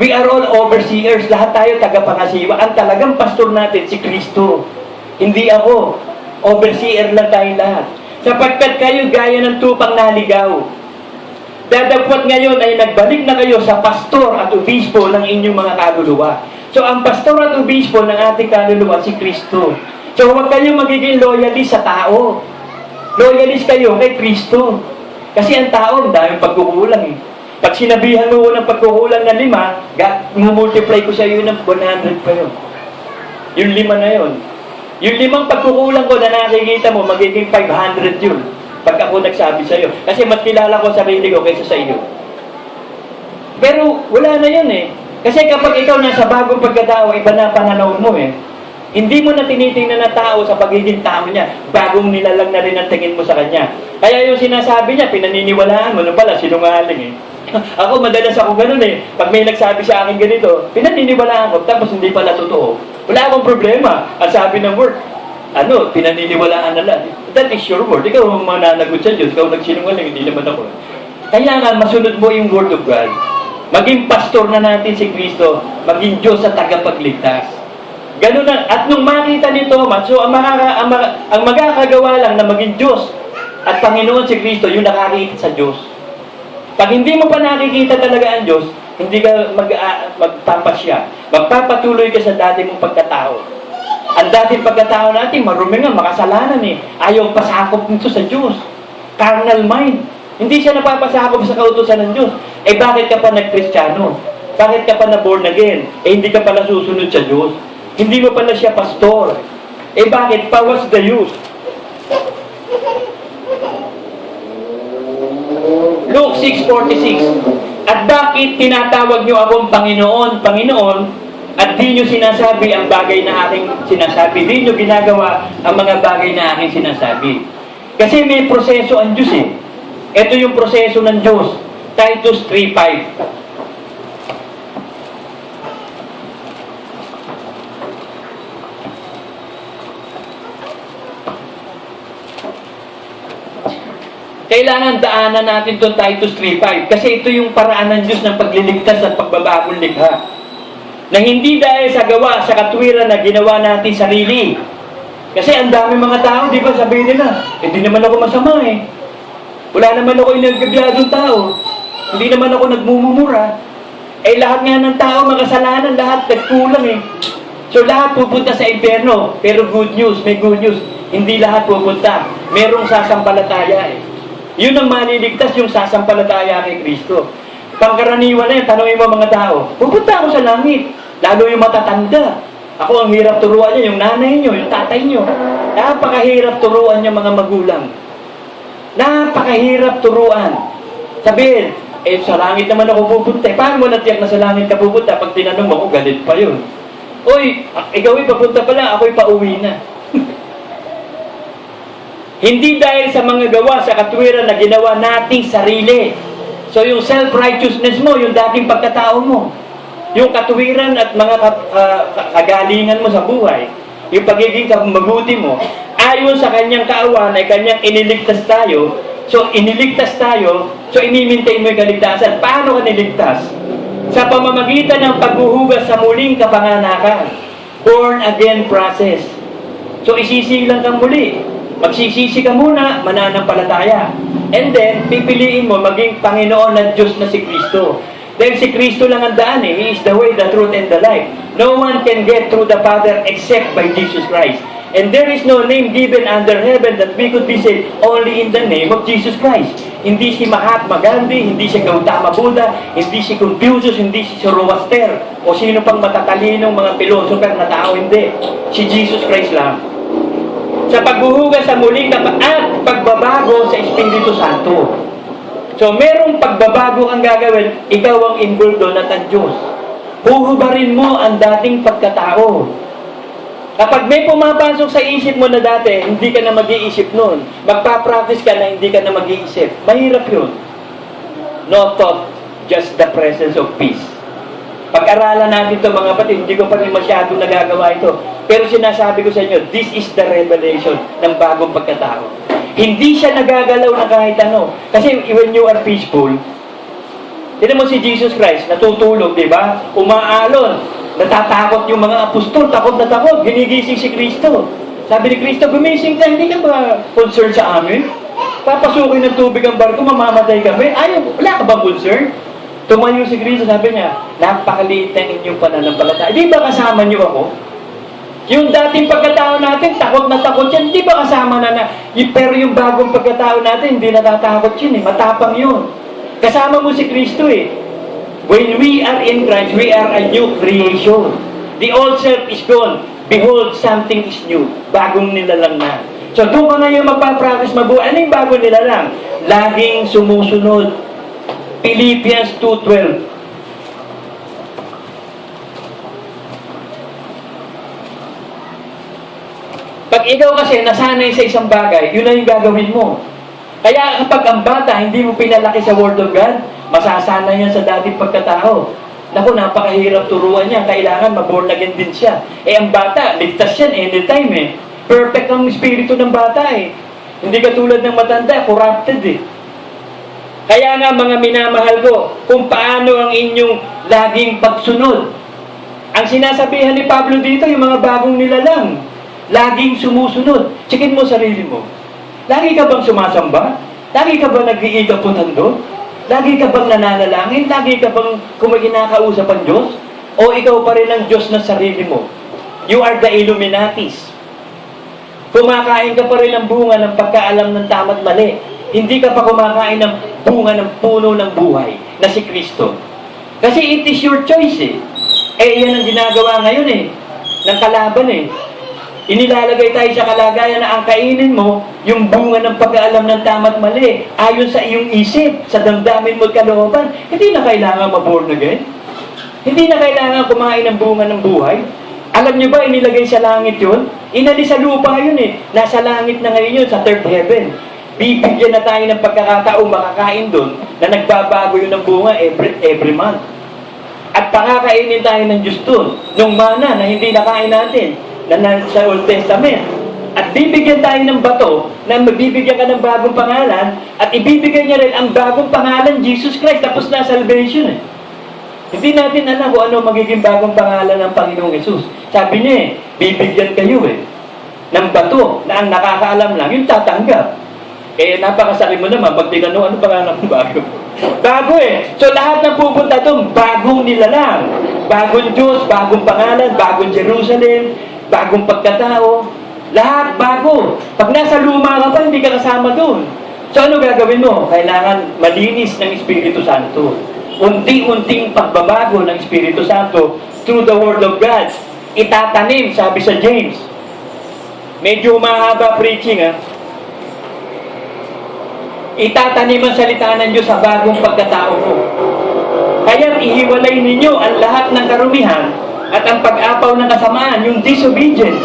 We are all overseers. Lahat tayo tagapangasiwa. Ang talagang pastor natin, si Kristo. Hindi ako. Overseer lang tayo lahat. Sapagkat kayo gaya ng tupang naligaw. Dadagpot ngayon ay nagbalik na kayo sa pastor at obispo ng inyong mga kaluluwa. So, ang pastor at obispo ng ating kaluluwa, si Kristo. So, huwag kayong magiging loyalist sa tao. Loyalist kayo kay Kristo. Kasi ang tao, ang daming pagkukulang eh. Pag sinabihan mo ng pagkukulang na 5, multiply ko sa iyo ng 100 pa yun. Yung 5 na yun. Yung 5 pagkukulang ko na nakikita mo, magiging 500 yun. Pag ako nagsabi sa iyo. Kasi mas kilala ko sarili ko kaysa sa iyo. Pero wala na yun eh. Kasi kapag ikaw nasa bagong pagkatao, iba na pananaw mo eh. Hindi mo na tinitingnan na tao sa pagiging tao niya. Bagong nilalang na rin ang tingin mo sa kanya. Kaya yung sinasabi niya, pinaniniwalaan mo. Nung pala, sinungaling eh. Ako, madalas ako ganun eh. Pag may nagsabi sa akin ganito, pinaniniwalaan ko, tapos hindi pala totoo. Wala akong problema. Ang sabi ng word, pinaniniwalaan na lang. That is your word. Ikaw ang mananagot sa Diyos. Ikaw nagsinungaling, hindi naman ako. Kaya nga, masunod mo yung word of God. Maging pastor na natin si Kristo, maging Diyos sa tagapagligtas. Ganun na. At nung makita ni Thomas, so ang magkakagawa lang na maging Diyos at Panginoon si Kristo, yung nakakita sa Diyos. Pag hindi mo pa nakikita talaga ang Diyos, hindi ka magpapasya. Magpapatuloy ka sa dati mong pagkatao. Ang dating pagkatao natin, marumi nga, makasalanan eh. Ayaw pasakop nito sa Diyos. Carnal mind. Hindi siya napapasakop sa kautusan ng Diyos. Eh bakit ka pa nag-Kristiyano? Bakit ka pa na born again? Eh hindi ka pala susunod sa Diyos. Hindi mo pala siya pastor. Eh bakit? What's the use? Luke 6:46. At bakit tinatawag niyo akong Panginoon, Panginoon, at di niyo sinasabi ang bagay na aking sinasabi? Di niyo ginagawa ang mga bagay na aking sinasabi. Kasi may proseso ang Diyos eh. Ito yung proseso ng Diyos. Titus 3:5. Kailangan daanan natin itong Titus 3:5 kasi ito yung paraan ng Diyos ng pagliligtas at pagbabagong likha. Na hindi dahil sa gawa, sa katwiran na ginawa natin sarili. Kasi ang dami mga tao, di ba, sabihin nila, di naman ako masama eh. Wala naman ako inagabyadong tao. Hindi naman ako nagmumumura. Eh lahat nga ng tao, makasalanan, lahat nagkulang eh. So lahat pupunta sa impyerno. Pero good news, may good news. Hindi lahat pupunta. Merong sasampalataya eh. Yun ang maliligtas, yung sasampalataya kay Kristo. Pangkaraniwan na yan, tanongin mo mga tao, pupunta ako sa langit. Lalo yung matatanda. Ako ang hirap turuan niya, yung nanay niyo, yung tatay niyo. Napakahirap turuan niya mga magulang. Napakahirap turuan. Sabihin, sa langit naman ako pupunta. Paano mo natiyak na sa langit ka pupunta? Pag tinanong mo, galit pa yun. Uy, ikaw papunta pala, ako'y pauwi na. Hindi dahil sa mga gawa, sa katwiran na ginawa nating sarili. So yung self-righteousness mo, yung dating pagkatao mo, yung katwiran at mga kagalingan mo sa buhay, yung pagiging mabuti mo, ayon sa kanyang kaawan ay kanyang iniligtas tayo. So iniligtas tayo, so inimintain mo yung kaligtasan. Paano ka niligtas? Sa pamamagitan ng paghuhugas sa muling kapanganakan. Born again process. So isisilang kang muli. Magsisisi ka muna, mananampalataya. And then, pipiliin mo maging Panginoon at Diyos na si Kristo. Dahil si Kristo lang ang daan eh. He is the way, the truth, and the life. No one can get through the Father except by Jesus Christ. And there is no name given under heaven that we could be saved only in the name of Jesus Christ. Hindi si Mahatma Gandhi, hindi si Gautama Buddha, hindi si Confucius, hindi si Zoroaster, o sino pang matatalinong mga philosopher na tao, hindi. Si Jesus Christ lang. Sa pagbuhugas sa muling at pagbabago sa Espiritu Santo. So, merong pagbabago ang gagawin, ikaw ang involved doon at ang Diyos. Huhubarin mo ang dating pagkatao. Kapag may pumapasok sa isip mo na dati, hindi ka na mag-iisip noon. Magpa-practice ka na hindi ka na mag-iisip. Mahirap yun. No thought, just the presence of peace. Pag-aralan natin ito mga kapatid, hindi ko pa rin masyado nagagawa ito. Pero sinasabi ko sa inyo, this is the revelation ng bagong pagkatao. Hindi siya nagagalaw na kahit ano. Kasi when you are peaceful, Tignan mo si Jesus Christ, natutulog, di ba? Umaalon. Natatakot yung mga apostol, takot na takot. Ginigising si Kristo. Sabi ni Kristo, gumising ka, hindi ka ba concerned sa amin? Papasukin ng tubig ang barko, mamamatay kami. Ayaw, wala ka bang concern? Tumayo si Kristo, sabi niya, napakaliit ng inyong pananampalataya. Di ba kasama niyo ako? Yung dating pagkatao natin, takot na takot yan, di ba kasama pero yung bagong pagkatao natin, hindi natatakot yun eh, matapang yun. Kasama mo si Kristo eh. When we are in Christ, we are a new creation. The old self is gone. Behold, something is new. Bagong nilalang na. So doon ka ngayon magpapractice mabuhay. Ano yung bagong nilalang? Laging sumusunod. Philippians 2:12. Pag ikaw kasi nasanay sa isang bagay, yun na yung gagawin mo. Kaya kapag ang bata hindi mo pinalaki sa Word of God, masasanay yan sa dating pagkatao. Naku, napakahirap turuan niya. Kailangan maborn again din siya. Ang bata, ligtas yan anytime eh. Perfect ang espiritu ng bata eh. Hindi katulad ng matanda, corrupted eh. Kaya nga mga minamahal ko, kung paano ang inyong laging pagsunod. Ang sinasabihan ni Pablo dito, yung mga bagong nilalang. Laging sumusunod. Checkin mo sarili mo. Lagi ka bang sumasamba? Lagi ka bang nag-iikaputan doon? Lagi ka bang nananalangin? Lagi ka bang kumaginakausap ang Diyos? O ikaw pa rin ang Diyos ng sarili mo? You are the Illuminatis. Kumakain ka pa rin ng bunga ng pagkaalam ng tama't mali. Hindi ka pa kumakain ng bunga ng puno ng buhay na si Kristo. Kasi it is your choice eh. Yan ang ginagawa ngayon eh. Ng kalaban eh. Inilalagay tayo sa kalagayan na ang kainin mo, yung bunga ng pag-aalam ng tama't mali, ayon sa iyong isip, sa damdamin mo at kalooban, hindi na kailangan maborn again. Hindi na kailangan kumain ng bunga ng buhay. Alam niyo ba, inilagay sa langit yun? Inali sa lupa yun eh. Nasa langit na ngayon yun, sa third heaven. Bibigyan na tayo ng pagkakataong makakain doon na nagbabago yun ng bunga every month. At pakakainin tayo ng Diyos doon, nung mana na hindi nakain natin, na sa Old Testament. At bibigyan tayo ng bato na mabibigyan ka ng bagong pangalan at ibibigay niya rin ang bagong pangalan, Jesus Christ, tapos na salvation eh. Hindi natin alam kung ano magiging bagong pangalan ng Panginoong Yesus. Sabi niya eh, bibigyan kayo eh ng bato na ang nakakaalam lang, yung tatanggap. Napakasakit mo naman, pag tinanong, ano pangalan ng bago? Bago eh. So lahat ng pupunta doon, bagong nilalang. Bagong Diyos, bagong pangalan, bagong Jerusalem, bagong pagkatao, lahat bago. Pag nasa luma ka pa, hindi ka kasama doon. So ano gagawin mo? Kailangan malinis ng Espiritu Santo. Unti-unting pagbabago ng Espiritu Santo through the Word of God. Itatanim, sabi sa James. Medyo mahaba preaching ha. Itatanim ang salita ng Diyos sa bagong pagkatao mo. Kaya ihiwalay ninyo ang lahat ng karumihan at ang pag-apaw ng kasamaan, yung disobedience.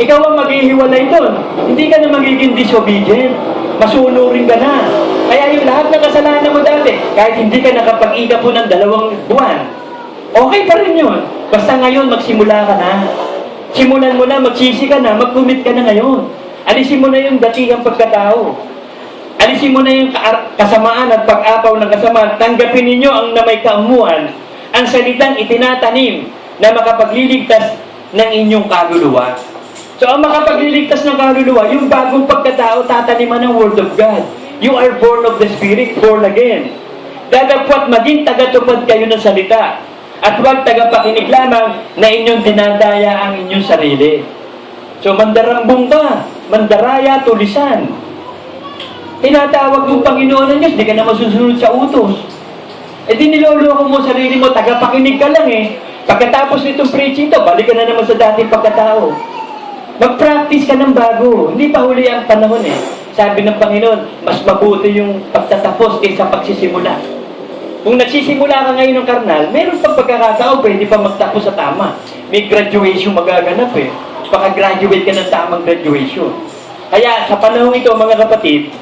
Ikaw ang maghihiwalay doon. Hindi ka na magiging disobedient. Masunurin ka na. Kaya yung lahat ng kasalanan mo dati, kahit hindi ka nakapag-ika po ng 2 buwan, okay pa rin yun. Basta ngayon, magsimula ka na. Simulan mo na, magsisi ka na, mag-commit ka na ngayon. Alisin mo na yung datingang pagkatao. Alisin mo na yung kasamaan at pag-apaw ng kasamaan. Tanggapin ninyo ang na may kaamuan, ang salitang itinatanim na makapagliligtas ng inyong kaluluwa. So, ang makapagliligtas ng kaluluwa, yung bagong pagkatao, tataniman ng Word of God. You are born of the Spirit, born again. Dadagpot maging tagatupad kayo ng salita. At huwag tagapakinig lamang na inyong dinadaya ang inyong sarili. So, mandarambong ka, mandaraya, tulisan. Tinatawag mong Panginoon ng Diyos, di ka na masusunod sa utos. Di niloloko mo sarili mo, tagapakinig ka lang eh. Pagkatapos nitong preaching to, balik ka na naman sa dating pagkatao. Mag-practice ka ng bago. Hindi pa huli ang panahon eh. Sabi ng Panginoon, mas mabuti yung pagtatapos kaysa pagsisimula. Kung nagsisimula ka ngayon ng karnal, meron pang pagkakatao, pwede pa magtapos sa tama. May graduation magaganap eh. Paka-graduate ka ng tamang graduation. Kaya sa panahon ito, mga kapatid,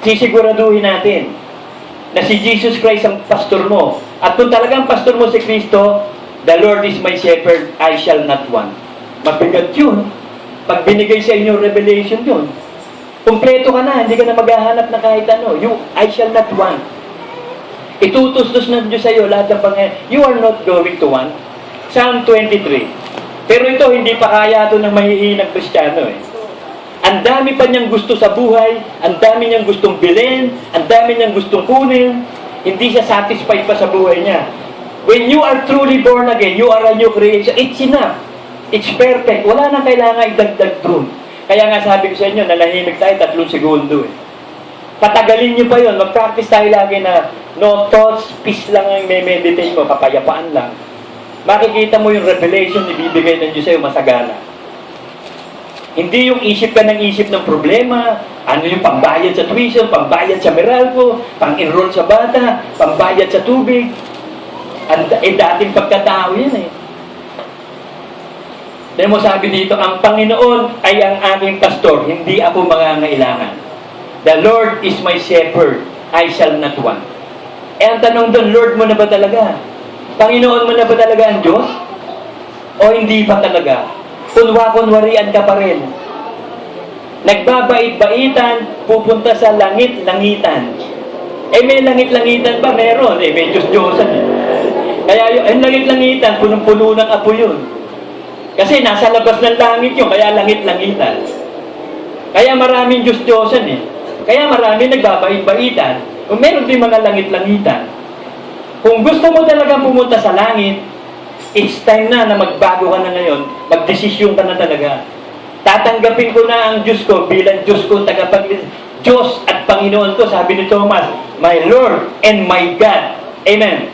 sisiguraduhin natin na si Jesus Christ ang pastor mo. At kung talagang pastor mo si Kristo, the Lord is my shepherd, I shall not want. Mabigat yun. Pag binigay sa inyo revelation yun, kumpleto ka na, hindi ka na maghahanap na kahit ano. I shall not want. Itutustos ng Diyos sa'yo lahat ng pangyayari. You are not going to want. Psalm 23. Pero ito, hindi pa kaya ito ng mahihinang Kristiyano eh. Ang dami pa niyang gusto sa buhay, ang dami niyang gustong bilhin, ang dami niyang gustong kunin, hindi siya satisfied pa sa buhay niya. When you are truly born again, you are a new creation, it's enough. It's perfect. Wala nang kailangan idagdag doon. Kaya nga sabi ko sa inyo, nanahimik tayo 3 segundo eh. Patagalin niyo pa yun, mag-practice tayo lagi na no thoughts, peace lang ang may-meditate mo, kapayapaan lang. Makikita mo yung revelation na ibibigay ng Diyos sa'yo, masagana. Hindi yung isip ka ng isip ng problema, ano yung pambayad sa tuition, pambayad sa Meralco, pang-enroll sa bata, pambayad sa tubig. Dating pagkatao yan eh. Dahil mo sabi dito, ang Panginoon ay ang aking pastor, hindi ako mangangailangan. The Lord is my shepherd, I shall not want. Eh ang tanong doon, Lord mo na ba talaga? Panginoon mo na ba talaga ang Diyos? O hindi pa talaga? Kunwarian ka pa rin. Nagbabait-baitan, pupunta sa langit-langitan. Eh may langit-langitan ba? Meron. Eh may Diyos-Diyosan. Kaya yung langit-langitan, punong-puno ng apo yun. Kasi nasa labas ng langit yun, kaya langit-langitan. Kaya maraming Diyos-Diyosan eh. Kaya maraming nagbabait-baitan. Kung meron din mga langit-langitan. Kung gusto mo talaga pumunta sa langit, it's time na magbago ka na ngayon, magdesisyon ka na talaga. Tatanggapin ko na ang Diyos ko bilang Diyos ko, tagapagligtas. Diyos at Panginoon ko, sabi ni Thomas, my Lord and my God. Amen.